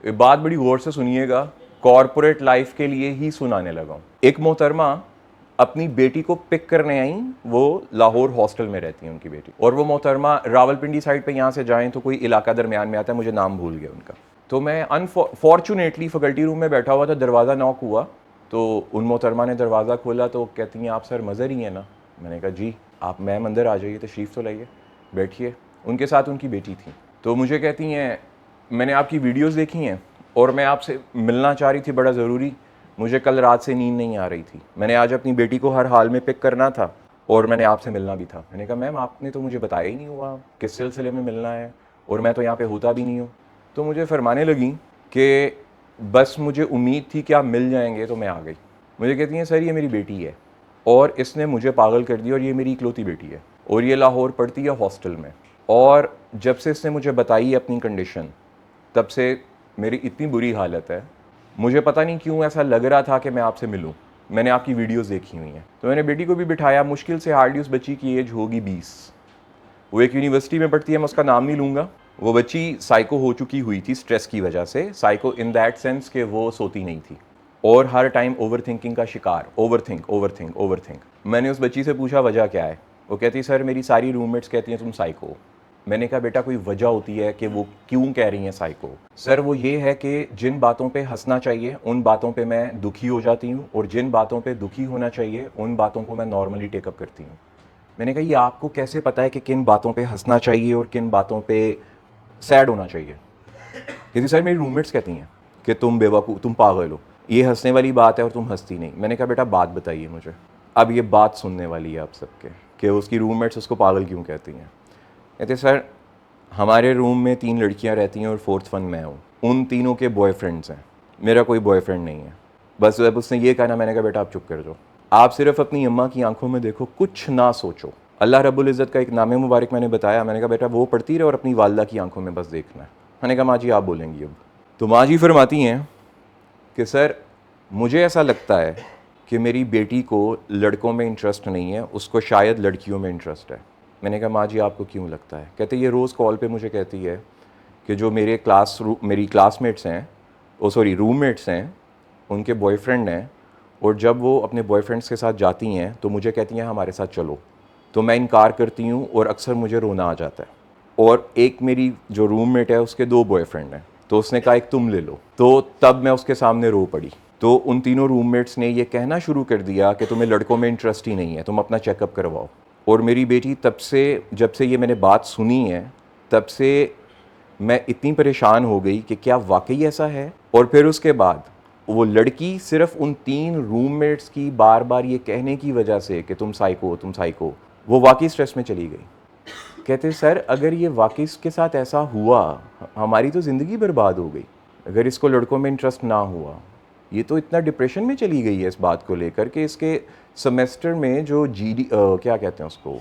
ये बात बड़ी गौर से सुनिएगा, कॉरपोरेट लाइफ के लिए ही सुनाने लगा हूँ। एक मोहतरमा अपनी बेटी को पिक करने आई, वो लाहौर हॉस्टल में रहती है उनकी बेटी, और वो मोहतरमा रावलपिंडी साइड पे यहाँ से जाएं तो कोई इलाका दरमियान में आता है, मुझे नाम भूल गया उनका। तो मैं अनफॉर्चुनेटली फैकल्टी रूम में बैठा हुआ था, दरवाज़ा नॉक हुआ तो उन मोहतरमा ने दरवाज़ा खोला तो कहती हैं आप सर मज़र ही हैं ना। मैंने कहा जी, आप मैम अंदर आ जाइए, तशरीफ़ तो लाइए, बैठिए। उनके साथ उनकी बेटी थी। तो मुझे कहती हैं मैंने आपकी वीडियोस देखी हैं और मैं आपसे मिलना चाह रही थी, बड़ा ज़रूरी, मुझे कल रात से नींद नहीं आ रही थी, मैंने आज अपनी बेटी को हर हाल में पिक करना था और मैंने आपसे मिलना भी था। मैंने कहा मैम आपने तो मुझे बताया ही नहीं हुआ किस सिलसिले में मिलना है, और मैं तो यहाँ पे होता भी नहीं हूँ। तो मुझे फरमाने लगी कि बस मुझे उम्मीद थी कि आप मिल जाएंगे तो मैं आ गई। मुझे कहती हैं सर ये मेरी बेटी है और इसने मुझे पागल कर दिया, और ये मेरी इकलौती बेटी है और ये लाहौर पढ़ती है हॉस्टल में, और जब से इसने मुझे बताई अपनी कंडीशन तब से मेरी इतनी बुरी हालत है, मुझे पता नहीं क्यों ऐसा लग रहा था कि मैं आपसे मिलूं, मैंने आपकी वीडियोस देखी हुई हैं। तो मैंने बेटी को भी बिठाया, मुश्किल से हार्डली उस बच्ची की एज होगी 20, वो एक यूनिवर्सिटी में पढ़ती है, मैं उसका नाम नहीं लूँगा। वो बच्ची साइको हो चुकी हुई थी स्ट्रेस की वजह से, साइको इन दैट सेंस कि वो सोती नहीं थी और हर टाइम ओवर थिंकिंग का शिकार, ओवर थिंक। मैंने उस बच्ची से पूछा वजह क्या है, वो कहती सर मेरी सारी रूममेट्स कहती हैं तुम साइको हो। मैंने कहा बेटा कोई वजह होती है कि वो क्यों कह रही हैं साइको। सर वो ये है कि जिन बातों पे हंसना चाहिए उन बातों पे मैं दुखी हो जाती हूँ, और जिन बातों पे दुखी होना चाहिए उन बातों को मैं नॉर्मली टेकअप करती हूँ। मैंने कहा ये आपको कैसे पता है कि किन बातों पे हंसना चाहिए और किन बातों पे सैड होना चाहिए। क्योंकि सर मेरी रूममेट्स कहती हैं कि तुम बेवकूफ़, तुम पागल हो, ये हंसने वाली बात है और तुम हंसती नहीं। मैंने कहा बेटा बात बताइए मुझे। अब ये बात सुनने वाली है आप सबके कि उसकी रूममेट्स उसको पागल क्यों कहती हैं। कहते सर हमारे रूम में 3 लड़कियां रहती हैं और 4th वन मैं हूँ, उन तीनों के बॉयफ्रेंड्स हैं, मेरा कोई बॉयफ्रेंड नहीं है। बस जब उसने ये कहा ना, मैंने कहा बेटा आप चुप कर जाओ, आप सिर्फ अपनी अम्मा की आंखों में देखो, कुछ ना सोचो। अल्लाह रब्बुल इज़्ज़त का एक नाम मुबारक मैंने बताया, मैंने कहा बेटा वो पढ़ती रहे और अपनी वालदा की आंखों में बस देखना है। मैंने कहा माँ जी आप बोलेंगी अब। तो माँ जी फरमाती हैं कि सर मुझे ऐसा लगता है कि मेरी बेटी को लड़कों में इंटरेस्ट नहीं है, उसको शायद लड़कियों में इंटरेस्ट है। मैंने कहा माँ जी आपको क्यों लगता है। कहते ये रोज़ कॉल पे मुझे कहती है कि जो मेरी क्लासमेट्स हैं, रूममेट्स हैं, उनके बॉयफ्रेंड हैं, और जब वो अपने बॉयफ्रेंड्स के साथ जाती हैं तो मुझे कहती हैं हमारे साथ चलो, तो मैं इनकार करती हूँ और अक्सर मुझे रोना आ जाता है। और एक मेरी जो रूममेट है उसके 2 बॉयफ्रेंड हैं, तो उसने कहा एक तुम ले लो, तो तब मैं उसके सामने रो पड़ी। तो उन तीनों रूममेट्स ने ये कहना शुरू कर दिया कि तुम्हें लड़कों में इंटरेस्ट ही नहीं है, तुम अपना चेकअप करवाओ। और मेरी बेटी तब से, जब से ये मैंने बात सुनी है, तब से मैं इतनी परेशान हो गई कि क्या वाकई ऐसा है। और फिर उसके बाद वो लड़की सिर्फ उन 3 रूममेट्स की बार बार ये कहने की वजह से कि तुम साइको, वो वाकई स्ट्रेस में चली गई। कहते सर अगर ये वाकई इसके साथ ऐसा हुआ, हमारी तो ज़िंदगी बर्बाद हो गई। अगर इसको लड़कों में इंटरेस्ट ना हुआ, ये तो इतना डिप्रेशन में चली गई है इस बात को लेकर कि इसके सेमेस्टर में जो क्या कहते हैं उसको,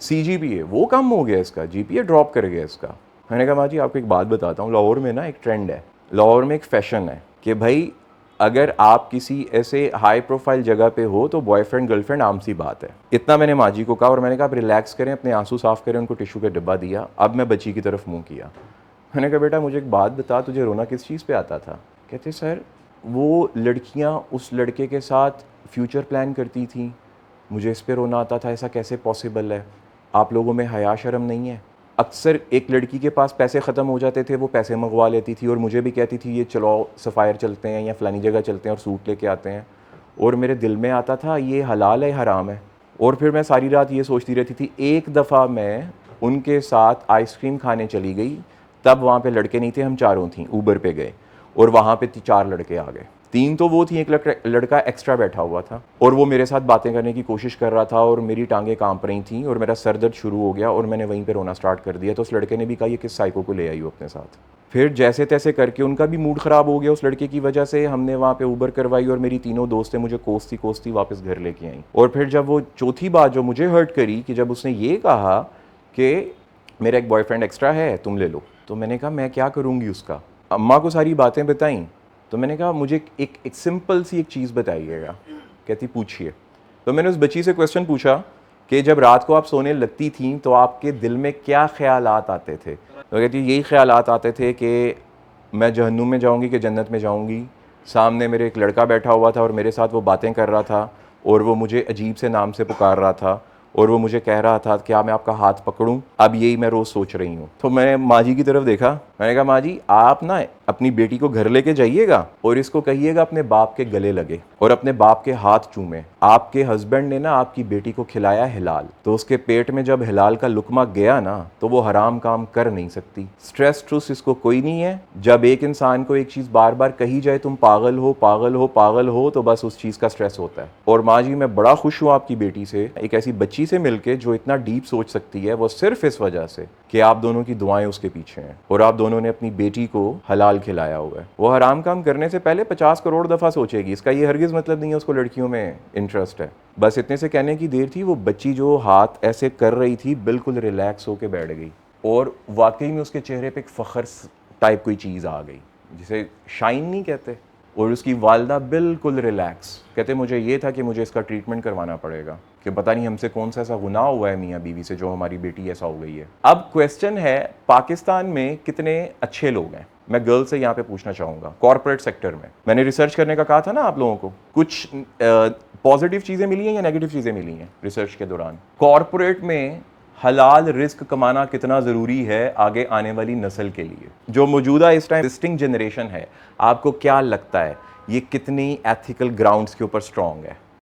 CGPA वो कम हो गया, इसका GPA ड्रॉप कर गया इसका। मैंने कहा माँ जी आपको एक बात बताता हूँ, लाहौर में ना एक ट्रेंड है, लाहौर में एक फ़ैशन है कि भाई अगर आप किसी ऐसे हाई प्रोफाइल जगह पे हो तो बॉयफ्रेंड गर्लफ्रेंड आम सी बात है। इतना मैंने माँ जी को कहा और मैंने कहा आप रिलैक्स करें, अपने आंसू साफ़ करें, उनको टिश्यू का डिब्बा दिया। अब मैं बच्ची की तरफ मुँह किया, मैंने कहा बेटा मुझे एक बात बता, तुझे रोना किस चीज़ पे आता था। कहते सर वो लड़कियाँ उस लड़के के साथ फ्यूचर प्लान करती थी, मुझे इस पे रोना आता था, ऐसा कैसे पॉसिबल है, आप लोगों में हया शर्म नहीं है। अक्सर एक लड़की के पास पैसे ख़त्म हो जाते थे, वो पैसे मंगवा लेती थी और मुझे भी कहती थी ये चलो सफ़ायर चलते हैं या फ़लानी जगह चलते हैं और सूट लेके आते हैं, और मेरे दिल में आता था ये हलाल है हराम है। और फिर मैं सारी रात ये सोचती रहती थी। एक दफ़ा मैं उनके साथ आइसक्रीम खाने चली गई, तब वहाँ पे लड़के नहीं थे, हम चारों थी, ऊबर पे गए और वहाँ पे 4 लड़के आ गए, 3 तो वो थी, एक लड़का एक्स्ट्रा बैठा हुआ था और वो मेरे साथ बातें करने की कोशिश कर रहा था और मेरी टांगें कांप रही थी और मेरा सर दर्द शुरू हो गया और मैंने वहीं पे रोना स्टार्ट कर दिया। तो उस लड़के ने भी कहा ये किस साइको को ले आई हो अपने साथ। फिर जैसे तैसे करके उनका भी मूड ख़राब हो गया उस लड़के की वजह से, हमने वहाँ पे ऊबर करवाई और मेरी तीनों दोस्तें मुझे कोसती कोसती वापस घर लेके आई। और फिर जब वो चौथी बात जो मुझे हर्ट करी कि जब उसने ये कहा कि मेरा एक बॉयफ्रेंड एक्स्ट्रा है तुम ले लो, तो मैंने कहा मैं क्या करूँगी उसका। अम्मा को सारी बातें बताई तो मैंने कहा मुझे एक सिंपल सी एक चीज़ बताइएगा। कहती पूछिए। तो मैंने उस बच्ची से क्वेश्चन पूछा कि जब रात को आप सोने लगती थी तो आपके दिल में क्या ख्यालात आते थे। तो कहती यही ख्यालात आते थे कि मैं जहन्नुम में जाऊंगी कि जन्नत में जाऊंगी। सामने मेरे एक लड़का बैठा हुआ था और मेरे साथ वो बातें कर रहा था और वो मुझे अजीब से नाम से पुकार रहा था और वो मुझे कह रहा था क्या मैं आपका हाथ पकड़ूं। अब यही मैं रोज़ सोच रही हूँ। तो मैंने माँ जी की तरफ देखा, मैंने कहा माँ जी आप ना अपनी बेटी को घर लेके जाइएगा और इसको कहिएगा अपने बाप के गले लगे और अपने बाप के हाथ चूमे। आपके हस्बैंड ने ना आपकी बेटी को खिलाया हिलाल, तो उसके पेट में जब हिलाल का लुकमा गया ना तो वो हराम काम कर नहीं सकती। स्ट्रेस ट्रूस इसको कोई नहीं है। जब एक इंसान को एक चीज़ बार बार कही जाए तुम पागल हो पागल हो पागल हो, तो बस उस चीज़ का स्ट्रेस होता है। और माँ जी मैं बड़ा खुश हूँ आपकी बेटी से, एक ऐसी बच्ची से मिलके जो इतना डीप सोच सकती है, वो सिर्फ इस वजह से कि आप दोनों की दुआएं उसके पीछे हैं और आप दोनों ने अपनी बेटी को हलाल खिलाया हुआ है। वो हराम काम करने से पहले 50 करोड़ दफ़ा सोचेगी। इसका ये हरगिज़ मतलब नहीं है उसको लड़कियों में इंटरेस्ट है। बस इतने से कहने की देर थी, वो बच्ची जो हाथ ऐसे कर रही थी बिल्कुल रिलैक्स होकर बैठ गई और वाकई में उसके चेहरे पे एक फ़ख्र टाइप कोई चीज़ आ गई जिसे शाइन नहीं कहते। और उसकी वालदा बिल्कुल रिलैक्स, कहते मुझे ये था कि मुझे इसका ट्रीटमेंट करवाना पड़ेगा कि पता नहीं हमसे कौन सा ऐसा गुनाह हुआ है मियाँ बीवी से जो हमारी बेटी ऐसा हो गई है। अब क्वेश्चन है पाकिस्तान में कितने अच्छे लोग हैं, मैं गर्ल से यहाँ पे पूछना चाहूँगा। कॉर्पोरेट सेक्टर में मैंने रिसर्च करने का कहा था ना आप लोगों को, कुछ पॉजिटिव चीज़ें मिली हैं या नेगेटिव चीज़ें मिली हैं रिसर्च के दौरान। कॉर्पोरेट में हलाल रिस्क कमाना कितना ज़रूरी है आगे आने वाली नस्ल के लिए। जो मौजूदा इस टाइम एग्जिस्टिंग जनरेशन है, आपको क्या लगता है ये कितनी एथिकल ग्राउंड्स के ऊपर स्ट्रॉन्ग है?